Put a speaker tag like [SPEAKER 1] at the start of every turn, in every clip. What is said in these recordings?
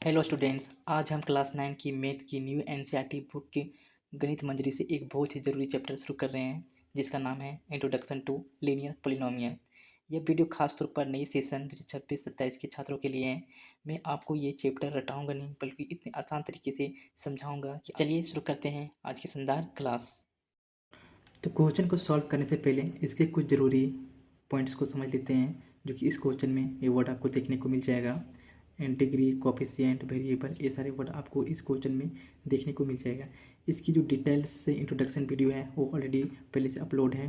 [SPEAKER 1] Hello students, आज हम class 9 की मैथ की न्यू एनसीईआरटी बुक के गणित मंजरी से एक बहुत ही ज़रूरी चैप्टर शुरू कर रहे हैं जिसका नाम है इंट्रोडक्शन टू लीनियर पॉलिनोमियल। यह वीडियो खास तौर पर नई सेशन 2026-27 के छात्रों के लिए है। मैं आपको ये चैप्टर रटाऊंगा नहीं बल्कि इतने आसान तरीके से समझाऊंगा कि चलिए शुरू करते हैं आज की शानदार क्लास। तो क्वेश्चन को सॉल्व करने से पहले इसके कुछ ज़रूरी पॉइंट्स को समझ लेते हैं जो कि इस क्वेश्चन में ये वर्ड आपको देखने को मिल जाएगा। डिग्री, कोफिशिएंट, वेरिएबल, ये सारे वर्ड आपको इस क्वेश्चन में देखने को मिल जाएगा। इसकी जो डिटेल्स से इंट्रोडक्शन वीडियो है वो ऑलरेडी पहले से अपलोड है।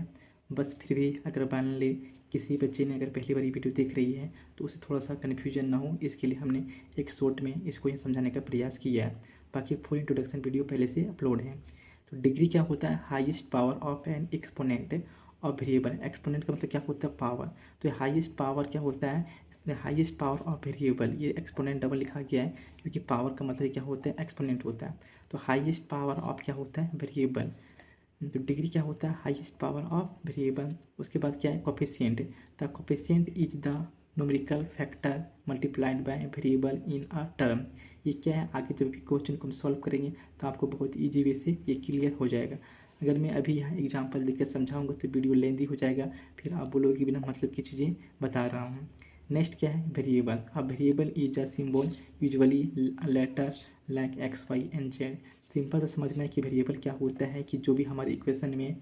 [SPEAKER 1] बस फिर भी अगर मान ले किसी बच्चे ने अगर पहली बार ये वीडियो देख रही है तो उसे थोड़ा सा कन्फ्यूजन ना हो, इसके लिए हमने एक शॉर्ट में इसको ये समझाने का प्रयास किया है। बाकी फुल इंट्रोडक्शन वीडियो पहले से अपलोड है। तो डिग्री क्या होता है? Highest power of N exponent of variable. Exponent का मतलब क्या होता है? पावर। तो हाईएस्ट पावर क्या होता है? Highest power of variable. ये एक्सपोनेंट डबल लिखा गया है क्योंकि पावर का मतलब क्या होता है? एक्सपोनेंट होता है। तो हाईएस्ट पावर ऑफ क्या होता है? वेरिएबल। तो डिग्री क्या होता है? Highest power of variable. उसके बाद क्या है? Coefficient. The coefficient is the numerical factor multiplied by variable in a term. ये क्या है? आगे जब भी क्वेश्चन को हम सॉल्व करेंगे तो आपको बहुत ईजी वे से ये क्लियर हो जाएगा। अगर मैं अभी यहाँ एग्जांपल देकर समझाऊंगा तो वीडियो लेंदी हो जाएगा, फिर आप बोलोगे कि बिना मतलब की चीज़ें बता रहा हूँ। नेक्स्ट क्या है? वेरिएबल। अब variable is a symbol usually letter like x y and z. Simple से समझना है कि वेरिएबल क्या होता है कि जो भी हमारे इक्वेशन में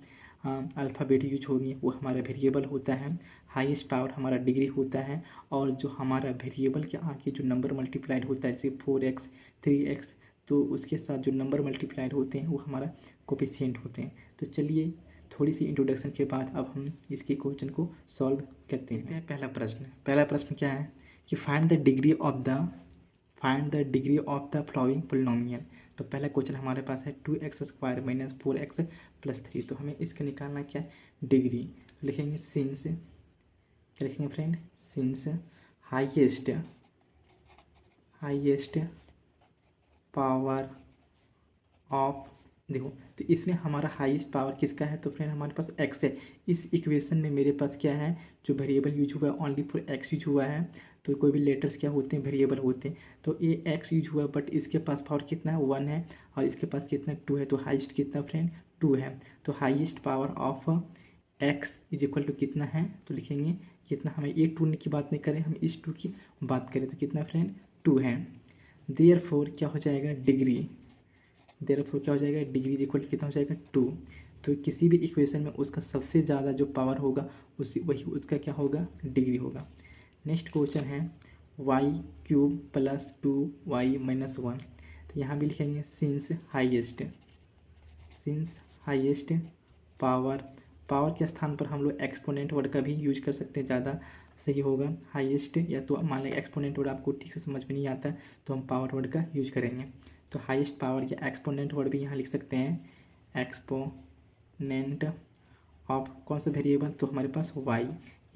[SPEAKER 1] अल्फ़ाबेट यूज होंगे वो हमारा वेरिएबल होता है। हाईएस्ट पावर हमारा डिग्री होता है और जो हमारा वेरिएबल के आगे जो नंबर मल्टीप्लाइड होता है जैसे 4x 3x, तो उसके साथ जो नंबर मल्टीप्लाइड होते हैं वो हमारा कोफिशिएंट होते हैं। तो चलिए थोड़ी सी इंट्रोडक्शन के बाद अब हम इसके क्वेश्चन को सॉल्व करते हैं। पहला प्रश्न क्या है कि find the degree of the flowing polynomial. तो पहला क्वेश्चन हमारे पास है 2x² माइनस 4x प्लस 3। तो हमें इसका निकालना क्या है? डिग्री। तो लिखेंगे सिंस, क्या लिखेंगे friend? Since highest power of, देखो तो इसमें हमारा हाईएस्ट पावर किसका है? तो फ्रेंड हमारे पास x है। इस इक्वेशन में मेरे पास क्या है? जो वेरिएबल यूज हुआ है ओनली फॉर x यूज हुआ है। तो कोई भी लेटर्स क्या होते हैं? वेरिएबल होते हैं। तो ये x यूज हुआ है बट इसके पास पावर कितना है? 1 है और इसके पास कितना? 2 है। तो हाईएस्ट कितना फ्रेंड? 2 है। तो highest power of x is equal to कितना है? तो लिखेंगे कितना, हमें ये 2 की बात नहीं करें, हम इस 2 की बात करें तो कितना फ्रेंड? 2 है। देयरफॉर क्या हो जाएगा? डिग्री। देयरफॉर क्या हो जाएगा? डिग्री इज इक्वल टू कितना हो जाएगा? 2। तो किसी भी इक्वेशन में उसका सबसे ज़्यादा जो पावर होगा उसी वही उसका क्या होगा? डिग्री होगा। नेक्स्ट क्वेश्चन है y³ प्लस 2y माइनस 1। तो यहाँ भी लिखेंगे सिंस हाईएस्ट पावर। पावर के स्थान पर हम लोग एक्सपोनेंट वर्ड का भी यूज कर सकते हैं, ज़्यादा सही होगा। हाईएस्ट, या तो मान लें एक्सपोनेंट वर्ड आपको ठीक से समझ में नहीं आता तो हम पावर वर्ड का यूज करेंगे। तो हाईएस्ट पावर या एक्सपोनेंट वर्ड भी यहाँ लिख सकते हैं। एक्सपोनेंट ऑफ कौन सा वेरिएबल? तो हमारे पास y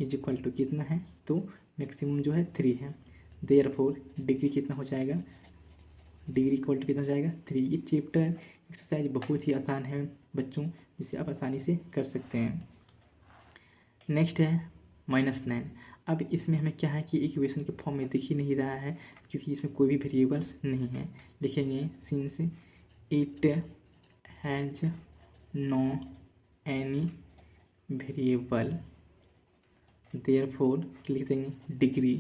[SPEAKER 1] इज इक्वल टू कितना है? तो मैक्सिमम जो है 3 है। देयरफॉर डिग्री कितना हो जाएगा? डिग्री इक्वल टू कितना हो जाएगा? 3। ये चैप्टर एक्सरसाइज बहुत ही आसान है बच्चों, जिसे आप आसानी से कर सकते हैं। नेक्स्ट है -9। अब इसमें हमें क्या है कि इक्वेशन के फॉर्म में दिख ही नहीं रहा है क्योंकि इसमें कोई भी वेरिएबल्स नहीं है। लिखेंगे since it has no any variable therefore लिख देंगे डिग्री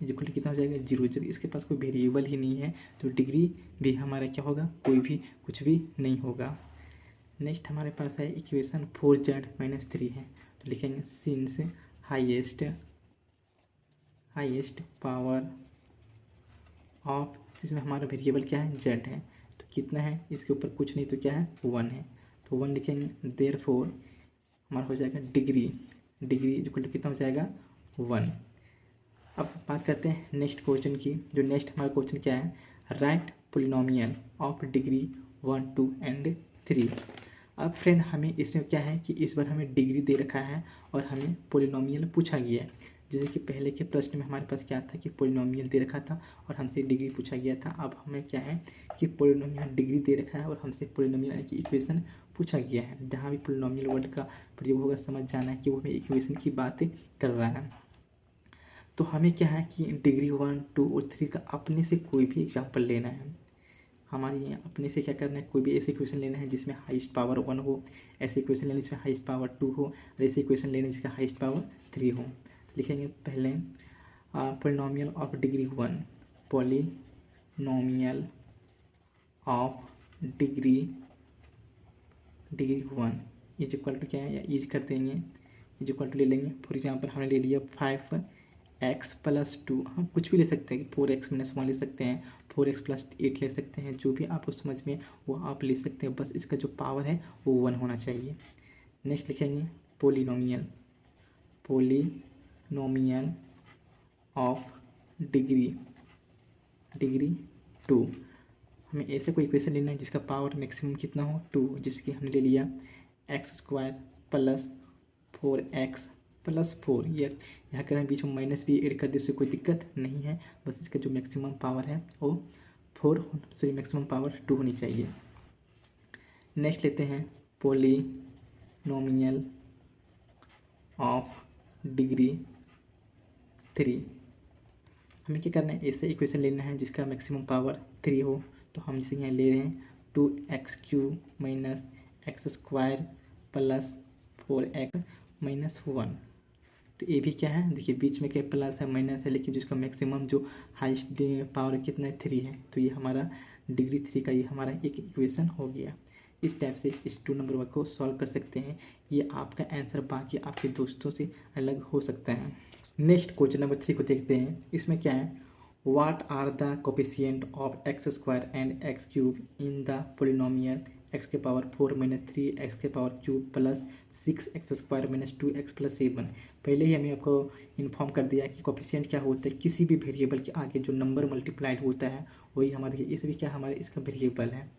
[SPEAKER 1] इज इक्वल टू कितना हो जाएगा? 0। जब इसके पास कोई वेरिएबल ही नहीं है तो डिग्री भी हमारा क्या होगा? कोई भी कुछ भी नहीं होगा। नेक्स्ट हमारे पास है इक्वेशन 4z माइनस 3 है। तो लिखेंगे सिंस हाईएस्ट पावर ऑफ, इसमें हमारा वेरिएबल क्या है? z है। तो कितना है? इसके ऊपर कुछ नहीं तो क्या है? 1 है। तो 1 लिखेंगे। देयरफॉर हमारा हो जाएगा डिग्री इक्वल टू कितना हो जाएगा? 1। अब बात करते हैं नेक्स्ट क्वेश्चन की। जो नेक्स्ट हमारा क्वेश्चन क्या है? Right polynomial of degree 1 2 and 3। अब फ्रेंड हमें इसमें क्या है कि इस बार हमें डिग्री दे रखा है और हमें पोलिनोमियल पूछा गया है। जैसे कि पहले के प्रश्न में हमारे पास क्या था कि पोलिनोमियल दे रखा था और हमसे डिग्री पूछा गया था। अब हमें क्या है कि पोलिनोमियल डिग्री दे रखा है और हमसे पोलिनोमियल की इक्वेशन पूछा गया है। जहाँ भी पोलिनोमियल वर्ड का प्रयोग होगा समझ जाना है कि वो हमें इक्वेशन की बात कर रहा है। तो हमें क्या है कि डिग्री 1, 2 और 3 का अपने से कोई भी एग्जाम्पल लेना है। हमारे यहाँ अपने से क्या करना है, कोई भी ऐसे इक्वेशन लेना है जिसमें हाईएस्ट पावर 1 हो, ऐसे इक्वेशन लेना जिसमें हाईएस्ट पावर 2 हो, और ऐसे इक्वेशन लेना जिसका हाईएस्ट पावर 3 हो। लिखेंगे पहले polynomial of degree 1, polynomial of degree 1 is equal to क्या है, या इज कर देंगे, इज इक्वल टू ले लेंगे। फॉर एग्जाम्पल हमने ले लिया 5x + 2, हम कुछ भी ले सकते हैं, 4x - 1 ले सकते हैं, 4x + 8 ले सकते हैं, जो भी आपको समझ में वो आप ले सकते हैं, बस इसका जो पावर है वो 1 होना चाहिए। नेक्स्ट लिखेंगे पोलिनोमियल ऑफ डिग्री 2। हमें ऐसे कोई इक्वेशन लेना है जिसका पावर मैक्सिमम कितना हो, 2, जिसकी हमने ले लिया x² + 4x + 4। यहाँ करें बीच में माइनस भी ऐड कर दे, इससे कोई दिक्कत नहीं है, बस इसका जो मैक्सिमम पावर है वो 4 मैक्सिमम पावर 2 होनी चाहिए। नेक्स्ट लेते हैं पोलिनोमियल ऑफ डिग्री 3। हमें क्या करना है, ऐसे इक्वेशन लेना है जिसका मैक्सिमम पावर 3 हो। तो हम जैसे यहाँ ले रहे हैं 2x³ - x² + 4x - 1। तो ये भी क्या है, देखिए बीच में क्या प्लस है माइनस है, लेकिन जिसका मैक्सिमम जो हाईएस्ट पावर कितना है, 3 है। तो ये हमारा डिग्री 3 का ये हमारा एक इक्वेशन हो गया। इस टाइप से इस 2 नंबर वर्क को सॉल्व कर सकते हैं। ये आपका आंसर बाकी आपके दोस्तों से अलग हो सकता है। नेक्स्ट क्वेश्चन नंबर 3 को देखते हैं। इसमें क्या है, what are the coefficient of x² and x³ in the polynomial x⁴ - 3x³ + 6x² - 2x + 7। पहले ही हमें आपको इन्फॉर्म कर दिया कि कोफिशिएंट क्या होता है, किसी भी वेरिएबल के आगे जो नंबर मल्टीप्लाइड होता है वही हमारे, इस भी क्या हमारे इसका वेरिएबल है।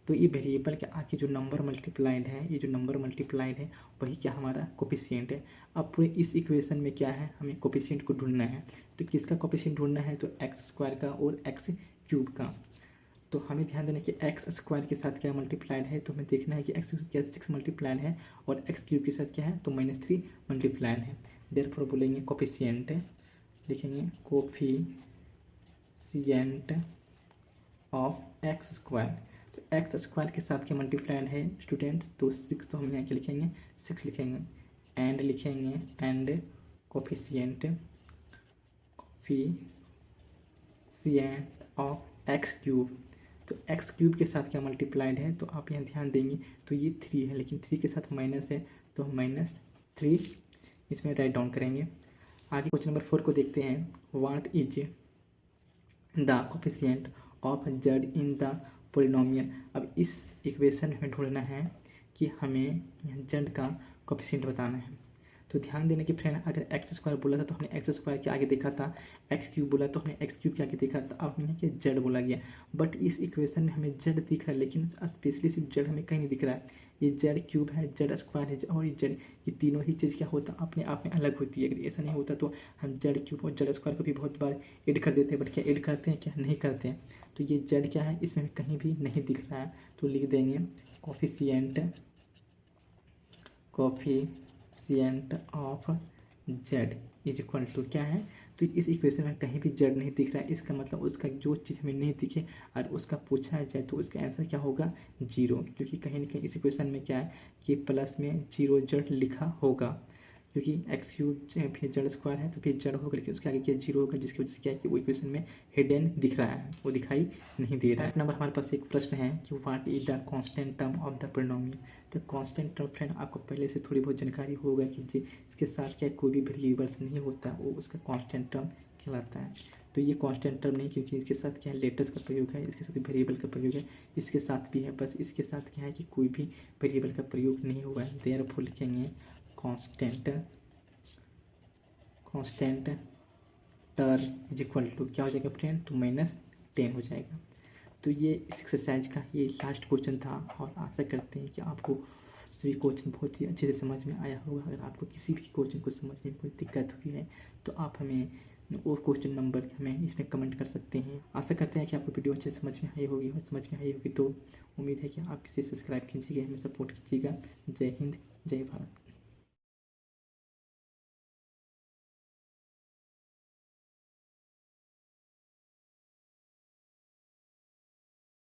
[SPEAKER 1] तो ये वेरिएबल के आगे जो नंबर मल्टीप्लाइड है, ये जो नंबर मल्टीप्लाइड है वही क्या हमारा कोफिशिएंट है। अब पूरे इस इक्वेशन में क्या है, हमें कोफिशिएंट को ढूंढना है। तो किसका कोफिशिएंट ढूंढना है, तो x² का और x³ का। तो हमें ध्यान देना कि x² के साथ क्या मल्टीप्लाइड है, तो हमें देखना है कि x क्या 6 मल्टीप्लाइड है, और x³ के साथ क्या है, तो -3 मल्टीप्लाइड है। देयरफॉर बोलेंगे कोफिशिएंट, लिखेंगे कोफिशिएंट ऑफ x²। तो x² के साथ क्या मल्टीप्लाइड है स्टूडेंट, तो 6। तो हम यहाँ क्या लिखेंगे, 6 लिखेंगे, एंड लिखेंगे, एंड कोफिशिएंट ऑफ x³। तो x³ के साथ क्या मल्टीप्लाइड है, तो आप यहाँ ध्यान देंगे तो ये 3 है, लेकिन 3 के साथ माइनस है, तो हम -3 इसमें राइट डाउन करेंगे। आगे क्वेश्चन नंबर 4 को देखते हैं। What is the coefficient of z in the polynomial. अब इस इक्वेशन में ढूंढना है कि हमें z का कोफिशिएंट बताना है। तो ध्यान देने की फ्रेंड, अगर x² बोला था तो हमने x² के आगे देखा था, x³ बोला तो हमने x³ के आगे देखा था, अब यहाँ के z बोला गया। बट इस इक्वेशन में हमें z दिख रहा है, लेकिन स्पेशली सिर्फ z हमें कहीं नहीं दिख रहा है। ये z³ है, z² है, और ये z, ये तीनों ही चीज़ क्या होता है अपने आप में अलग होती है। अगर ऐसा नहीं होता तो हम z³ और z² को भी बहुत बार ऐड कर देते हैं, बट क्या ऐड करते हैं, क्या नहीं करते हैं। तो ये z क्या है, इसमें कहीं भी नहीं दिख रहा है, तो लिख देंगे coefficient of z is equal to क्या है। तो इस इक्वेशन में कहीं भी z नहीं दिख रहा है, इसका मतलब उसका जो चीज़ हमें नहीं दिखे और उसका पूछा जाए तो उसका आंसर क्या होगा, 0। क्योंकि कहीं ना कहीं इस इक्वेशन में क्या है कि प्लस में 0 z लिखा होगा, क्योंकि x³ फिर z² है तो फिर z होगा, लेकिन उसके आगे क्या 0 होगा, जिसकी वजह से क्या है कि वो इक्वेशन में हिडन दिख रहा है, वो दिखाई नहीं दे रहा है। नंबर हमारे पास एक प्रश्न है कि what is the constant term of the polynomial. तो कांस्टेंट टर्म फ्रेंड आपको पहले से थोड़ी बहुत जानकारी होगा कि इसके साथ क्या कोई भी वेरिएबल्स नहीं होता, वो उसका कांस्टेंट टर्म कहलाता है। तो ये कांस्टेंट टर्म नहीं, क्योंकि इसके साथ क्या है लेटर्स का प्रयोग है, इसके साथ वेरिएबल का प्रयोग है, इसके साथ भी है, बस इसके साथ क्या है कि कोई भी वेरिएबल का प्रयोग नहीं हुआ है। देयरफॉर लिखेंगे constant term is equal to क्या हो जाएगा फ्रेंड, तो -10 हो जाएगा। तो ये इस एक्सरसाइज का ये लास्ट क्वेश्चन था, और आशा करते हैं कि आपको सभी क्वेश्चन बहुत ही अच्छे से समझ में आया होगा। अगर आपको किसी भी क्वेश्चन को समझने में कोई दिक्कत हुई है तो आप हमें और क्वेश्चन नंबर हमें इसमें कमेंट कर सकते हैं। आशा करते हैं कि आपको वीडियो अच्छे से समझ में आई होगी, और समझ में आई होगी तो उम्मीद है कि आप इसे सब्सक्राइब कीजिएगा, हमें सपोर्ट कीजिएगा। जय हिंद, जय भारत।